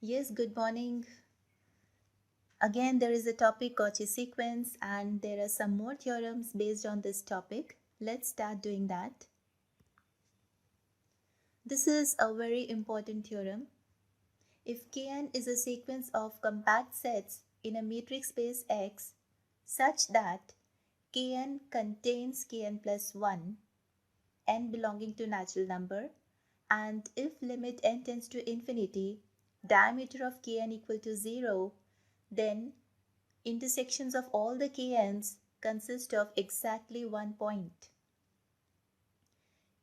Yes, good morning. Again, there is a topic Cauchy sequence and there are some more theorems based on this topic. Let's start doing that. This is a very important theorem. If Kn is a sequence of compact sets in a metric space X such that Kn contains Kn plus 1, n belonging to natural number, and if limit n tends to infinity, diameter of Kn equal to 0, then intersections of all the Kns consist of exactly one point.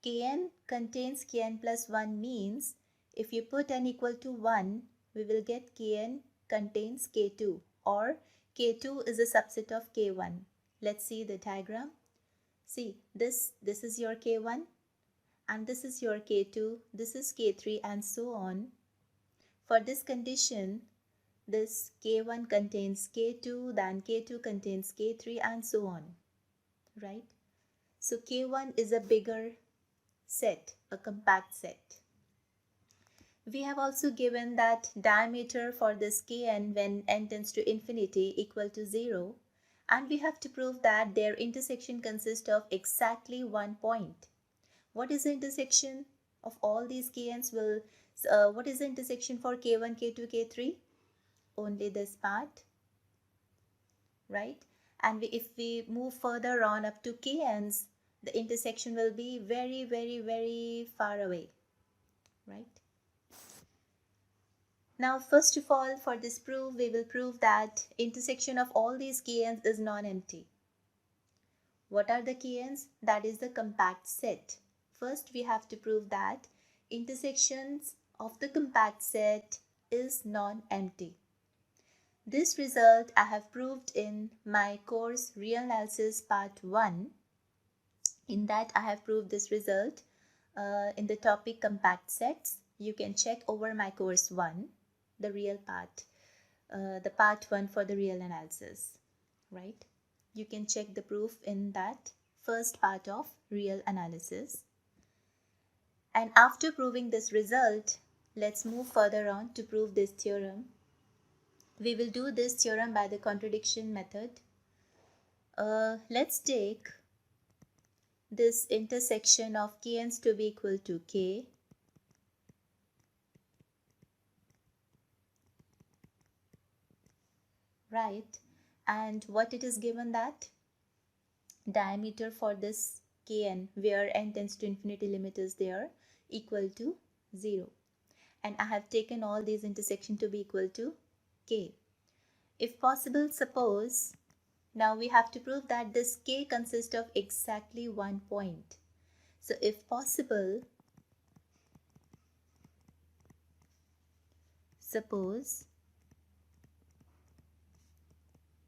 Kn contains Kn plus 1 means if you put n equal to 1, we will get Kn contains K2 or K2 is a subset of K1. Let's see the diagram. See, this is your K1 and this is your K2, this is K3 and so on. For this condition, this K1 contains K2, then K2 contains K3 and so on, right? So K1 is a bigger set, a compact set. We have also given that diameter for this Kn when n tends to infinity equal to 0, and we have to prove that their intersection consists of exactly one point. What is the intersection of all these Kns? What is the intersection for K1, K2, K3? Only this part, right? And if we move further on up to Kns, the intersection will be very, very, very far away, right? Now, first of all, for this proof, we will prove that intersection of all these Kns is non-empty. What are the Kns? That is the compact set. First, we have to prove that intersections of the compact set is non-empty. This result I have proved in my course Real Analysis Part 1. In that I have proved this result in the topic compact sets. You can check over my course 1, the real part, the part 1 for the real analysis, right? You can check the proof in that first part of real analysis. And after proving this result, let's move further on to prove this theorem. We will do this theorem by the contradiction method. Let's take this intersection of Kns to be equal to K, right? And what it is given that diameter for this Kn where n tends to infinity limit is there equal to 0. And I have taken all these intersections to be equal to K. If possible, suppose, now we have to prove that this K consists of exactly one point. So if possible, suppose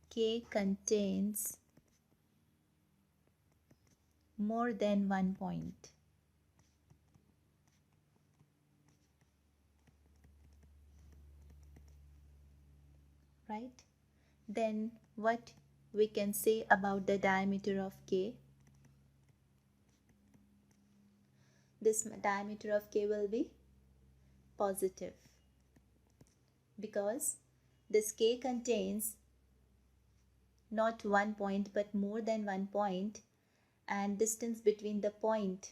K contains more than one point. Right? Then what we can say about the diameter of K? This diameter of K will be positive because this K contains not one point but more than one point, and distance between the point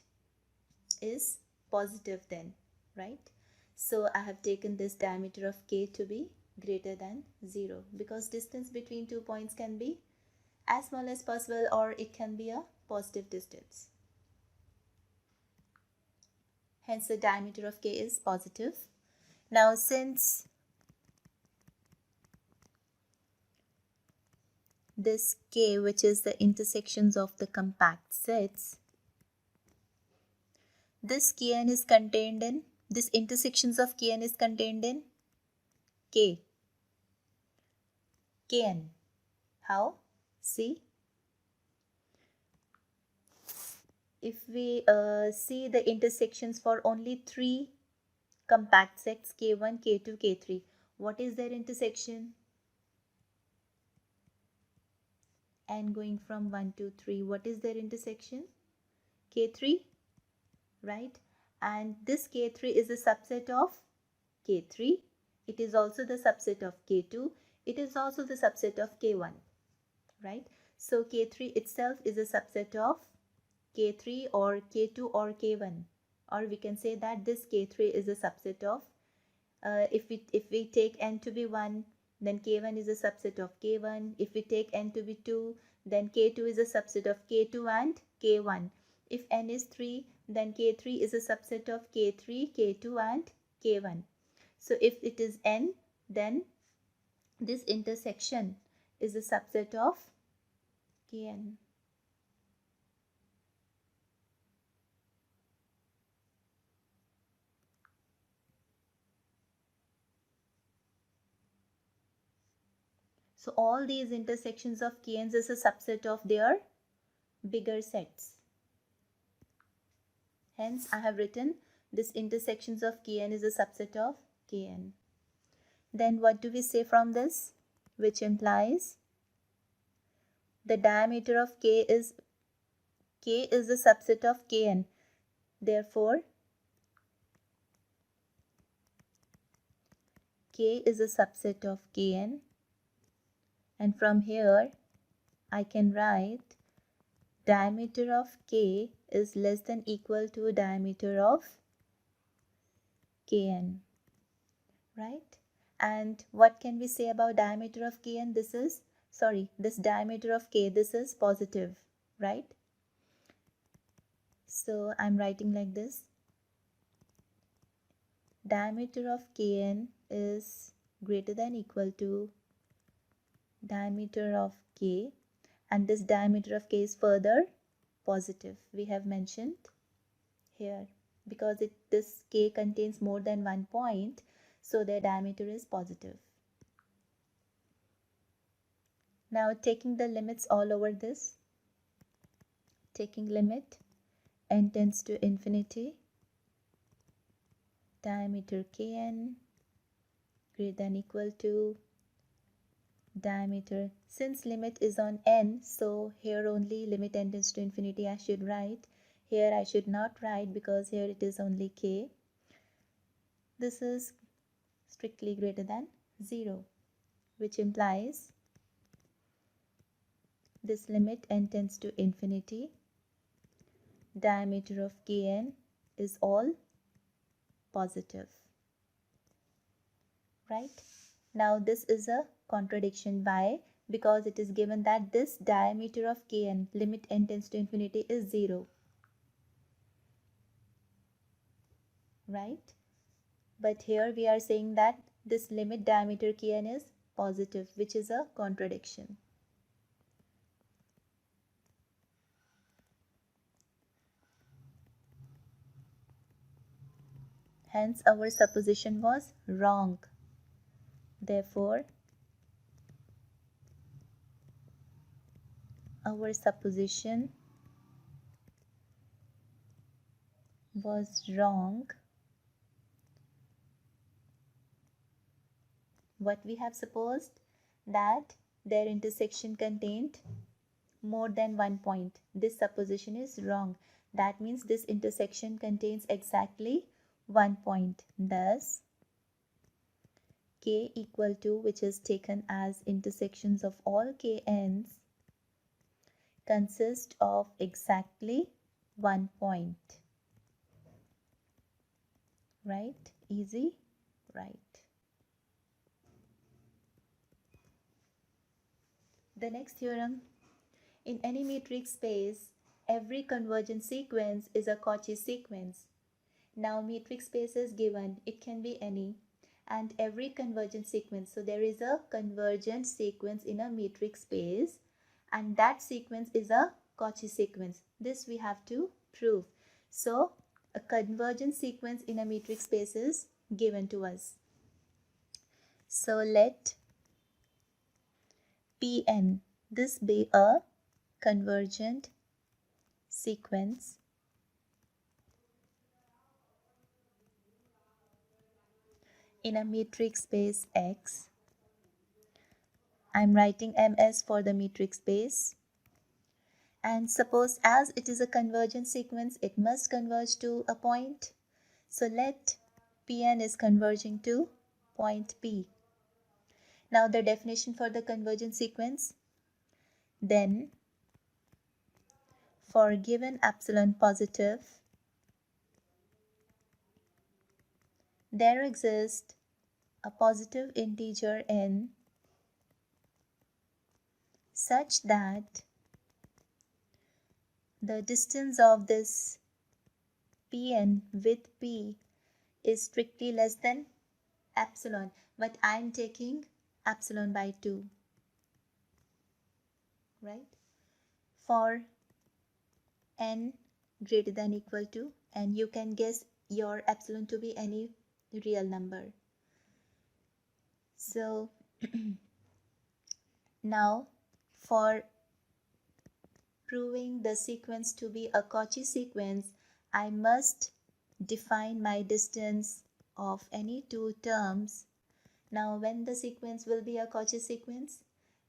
is positive then, right? So I have taken this diameter of K to be greater than 0 because distance between 2 points can be as small as possible or it can be a positive distance. Hence the diameter of K is positive. Now since this K, which is the intersections of the compact sets, this Kn is contained in, this intersections of Kn is contained in K. Kn. How? See? If we see the intersections for only 3 compact sets, K1, K2, K3, what is their intersection? And going from 1 to 3, what is their intersection? K3, right? And this K3 is a subset of K3 It is also the subset of K2. It is also the subset of K1, right? So K3 itself is a subset of K3 or K2 or K1, or we can say that this K3 is a subset of if we take n to be 1, then K1 is a subset of K1. If we take n to be 2, then K2 is a subset of K2 and K1. If n is 3, then K3 is a subset of K3, K2 and K1. So if it is n, then this intersection is a subset of Kn. So all these intersections of Kns is a subset of their bigger sets. Hence, I have written this intersections of Kn is a subset of Kn. Then what do we say from this? Which implies the diameter of K is a subset of Kn. Therefore, K is a subset of Kn. And from here, I can write diameter of K is less than equal to diameter of Kn, right? And what can we say about diameter of Kn? This diameter of K, this is positive, right? So I'm writing like this. Diameter of Kn is greater than equal to diameter of K, and this diameter of K is further positive. We have mentioned here because this K contains more than one point, so their diameter is positive. Now taking the limits all over this, taking limit n tends to infinity, diameter Kn greater than equal to diameter. Since limit is on n, so here only limit n tends to infinity I should write. Here I should not write because here it is only K. This is strictly greater than 0, which implies this limit n tends to infinity, diameter of Kn is all positive, right? Now this is a contradiction. Why? Because it is given that this diameter of Kn, limit n tends to infinity, is 0, right? But here we are saying that this limit diameter Kn is positive, which is a contradiction. Hence our supposition was wrong. Therefore, our supposition was wrong. What we have supposed? That their intersection contained more than one point. This supposition is wrong. That means this intersection contains exactly one point. Thus, K equal to, which is taken as intersections of all Kn's, consist of exactly one point. Right? Easy? Right. The next theorem. In any metric space, every convergent sequence is a Cauchy sequence. Now metric space is given, it can be any, and every convergent sequence. So there is a convergent sequence in a metric space, and that sequence is a Cauchy sequence. This we have to prove. So a convergent sequence in a metric space is given to us. So let Pn, this be a convergent sequence in a metric space X. I'm writing MS for the metric space. And suppose as it is a convergent sequence, it must converge to a point. So let Pn is converging to point P. Now the definition for the convergent sequence. Then for given epsilon positive, there exists a positive integer n such that the distance of this Pn with P is strictly less than epsilon, but I am taking epsilon by 2, right? For n greater than equal to, and you can guess your epsilon to be any real number. So now for proving the sequence to be a Cauchy sequence, I must define my distance of any two terms. Now when the sequence will be a Cauchy sequence?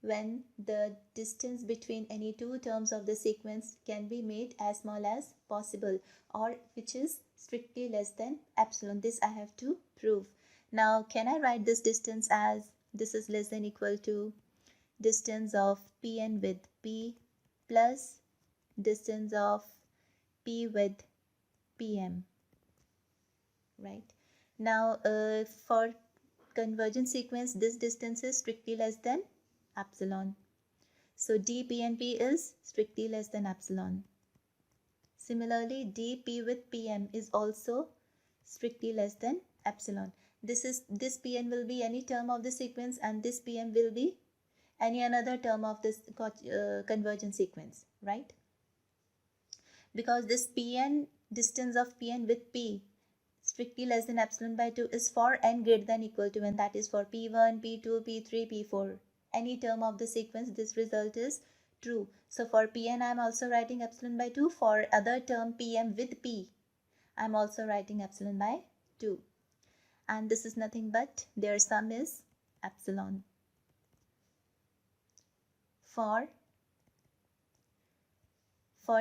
When the distance between any two terms of the sequence can be made as small as possible, or which is strictly less than epsilon. This I have to prove. Now can I write this distance as this is less than equal to distance of Pn with P plus distance of P with Pm, right? Now for convergent sequence, this distance is strictly less than epsilon. So dP and P is strictly less than epsilon. Similarly, dP with Pm is also strictly less than epsilon. This Pn will be any term of the sequence, and this Pm will be any another term of this convergent sequence, right? Because this Pn, distance of Pn with P strictly less than epsilon by 2 is for n greater than equal to n, that is for P1, P2, P3, P4. Any term of the sequence, this result is true. So for Pn I am also writing epsilon by 2. For other term Pm with P, I am also writing epsilon by 2. And this is nothing but their sum is epsilon. For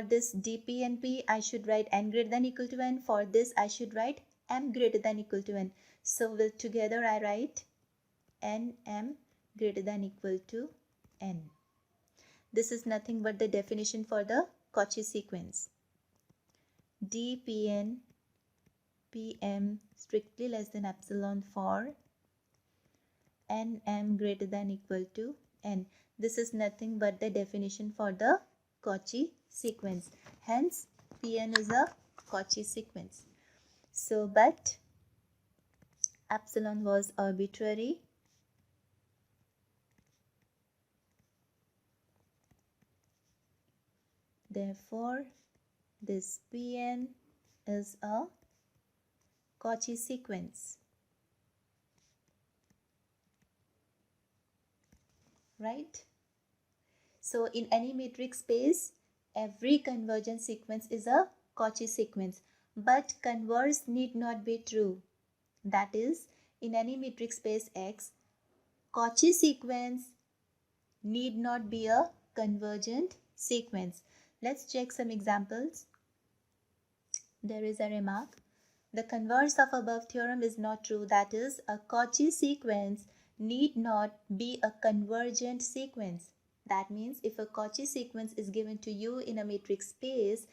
this dP and P, I should write n greater than equal to n. For this, I should write m greater than equal to n. So together I write nm greater than equal to n. This is nothing but the definition for the Cauchy sequence. dPn Pm strictly less than epsilon for nm greater than equal to n. This is nothing but the definition for the Cauchy sequence. Hence, Pn is a Cauchy sequence. So, but epsilon was arbitrary. Therefore, this Pn is a Cauchy sequence. Right? So in any metric space, every convergent sequence is a Cauchy sequence, but converse need not be true. That is, in any metric space X, Cauchy sequence need not be a convergent sequence. Let's check some examples. There is a remark. The converse of above theorem is not true. That is, a Cauchy sequence need not be a convergent sequence. That means if a Cauchy sequence is given to you in a metric space,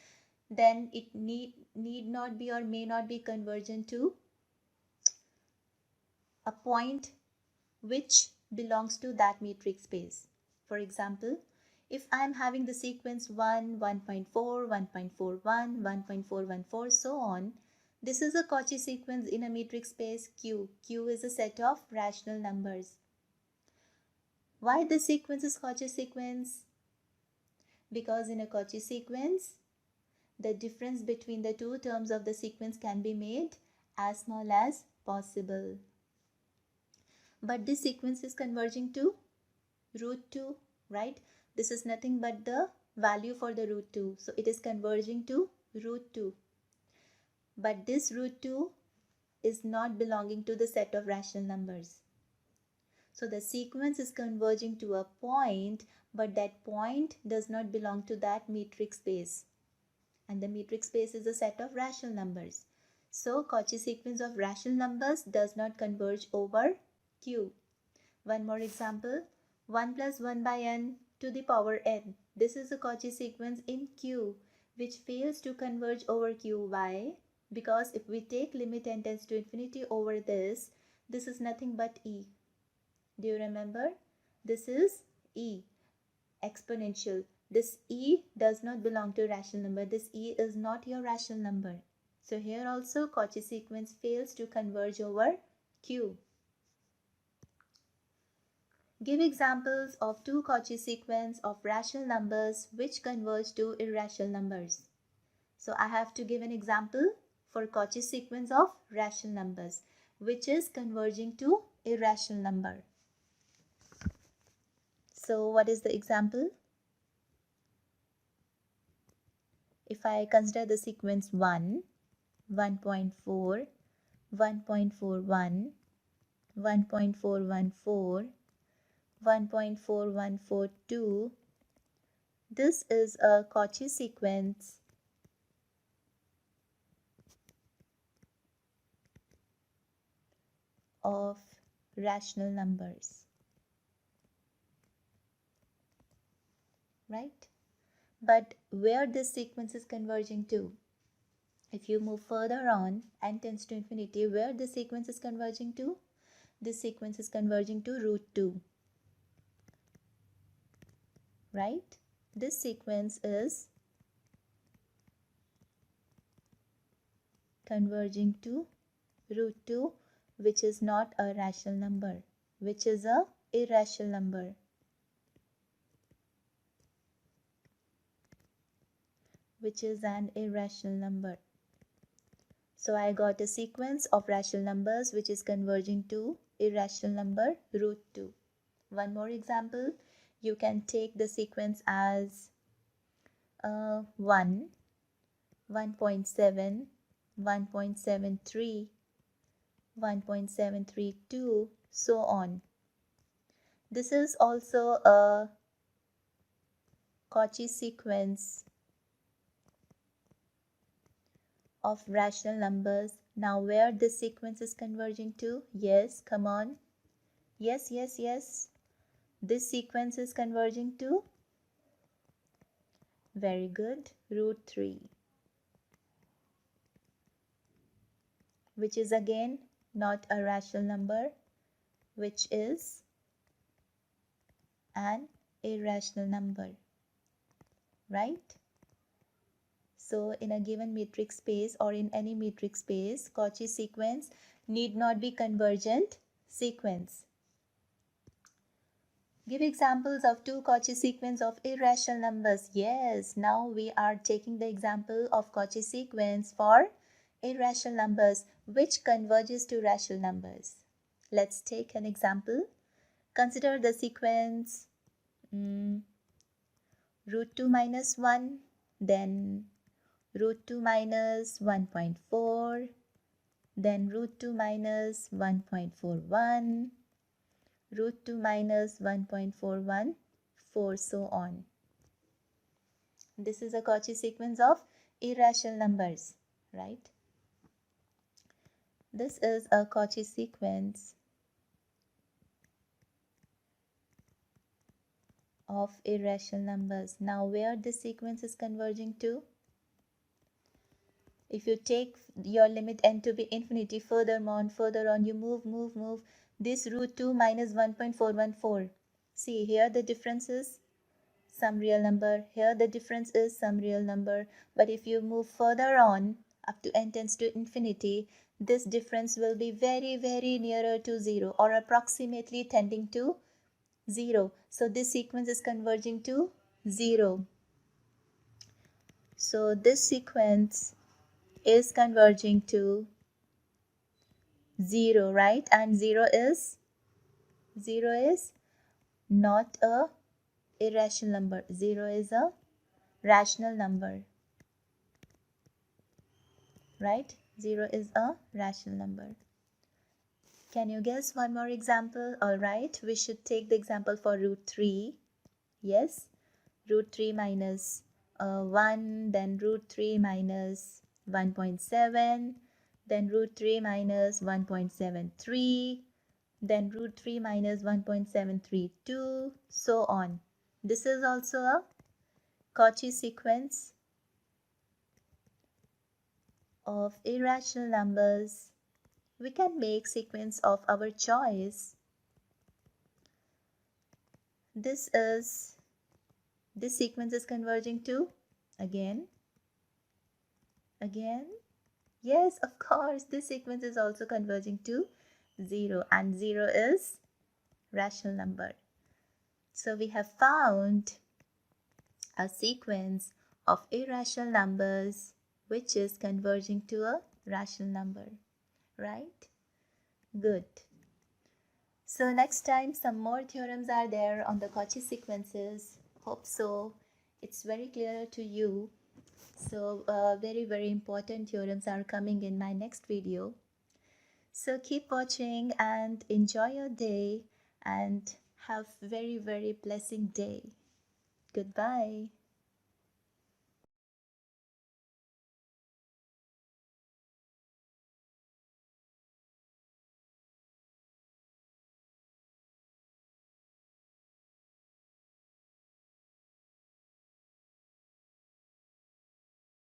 then it need not be or may not be convergent to a point which belongs to that metric space. For example, if I am having the sequence 1, 1.4, 1.41, 1.414, so on, this is a Cauchy sequence in a metric space Q. Q is a set of rational numbers. Why this sequence is Cauchy sequence? Because in a Cauchy sequence, the difference between the two terms of the sequence can be made as small as possible. But this sequence is converging to root 2, right? This is nothing but the value for the root 2. So it is converging to root 2. But this root 2 is not belonging to the set of rational numbers. So the sequence is converging to a point, but that point does not belong to that metric space. And the metric space is a set of rational numbers. So Cauchy sequence of rational numbers does not converge over Q. One more example, 1 plus 1 by n to the power n. This is a Cauchy sequence in Q which fails to converge over Q. Why? Because if we take limit n tends to infinity over this is nothing but e. Do you remember? This is e, exponential. This e does not belong to a rational number. This e is not your rational number. So here also Cauchy sequence fails to converge over Q. Give examples of two Cauchy sequence of rational numbers which converge to irrational numbers. So I have to give an example for Cauchy sequence of rational numbers which is converging to irrational number. So what is the example? If I consider the sequence 1, 1.4, 1.41, 1.414, 1.4142, this is a Cauchy sequence of rational numbers, right? But where this sequence is converging to? If you move further on, n tends to infinity, where this sequence is converging to? This sequence is converging to root 2, right? This sequence is converging to root 2, which is not a rational number, which is a irrational number. Which is an irrational number. So I got a sequence of rational numbers which is converging to irrational number root 2. One more example, you can take the sequence as 1, 1.7, 1.73, 1.732, so on. This is also a Cauchy sequence of rational numbers. Now where this sequence is converging to? Yes, come on. Yes. This sequence is converging to? Very good. Root 3. Which is again not a rational number, which is an irrational number, right? So in a given metric space or in any metric space, Cauchy sequence need not be convergent sequence. Give examples of two Cauchy sequence of irrational numbers. Yes, now we are taking the example of Cauchy sequence for irrational numbers which converges to rational numbers. Let's take an example. Consider the sequence root 2 minus 1, then root 2 minus 1.4, then root 2 minus 1.41, root 2 minus 1.414, so on. This is a Cauchy sequence of irrational numbers, right? This is a Cauchy sequence of irrational numbers. Now where this sequence is converging to? If you take your limit n to be infinity, further on you move, this root 2 minus 1.414. See, here the difference is some real number, here the difference is some real number. But if you move further on, up to n tends to infinity, this difference will be very nearer to 0 or approximately tending to 0. So this sequence is converging to 0. So this sequence is converging to 0, right? And 0 is not a irrational number. 0 is a rational number, right? 0 is a rational number. Can you guess one more example? All right, we should take the example for root 3. Yes, root 3 minus 1, then root 3 minus 1.7, then root 3 minus 1.73, then root 3 minus 1.732, so on. This is also a Cauchy sequence of irrational numbers. We can make sequence of our choice. This sequence is converging to again. Yes, of course, this sequence is also converging to 0, and 0 is rational number. So we have found a sequence of irrational numbers which is converging to a rational number, right? Good. So next time some more theorems are there on the Cauchy sequences. Hope so. It's very clear to you. So very important theorems are coming in my next video. So keep watching and enjoy your day and have very blessing day. Goodbye.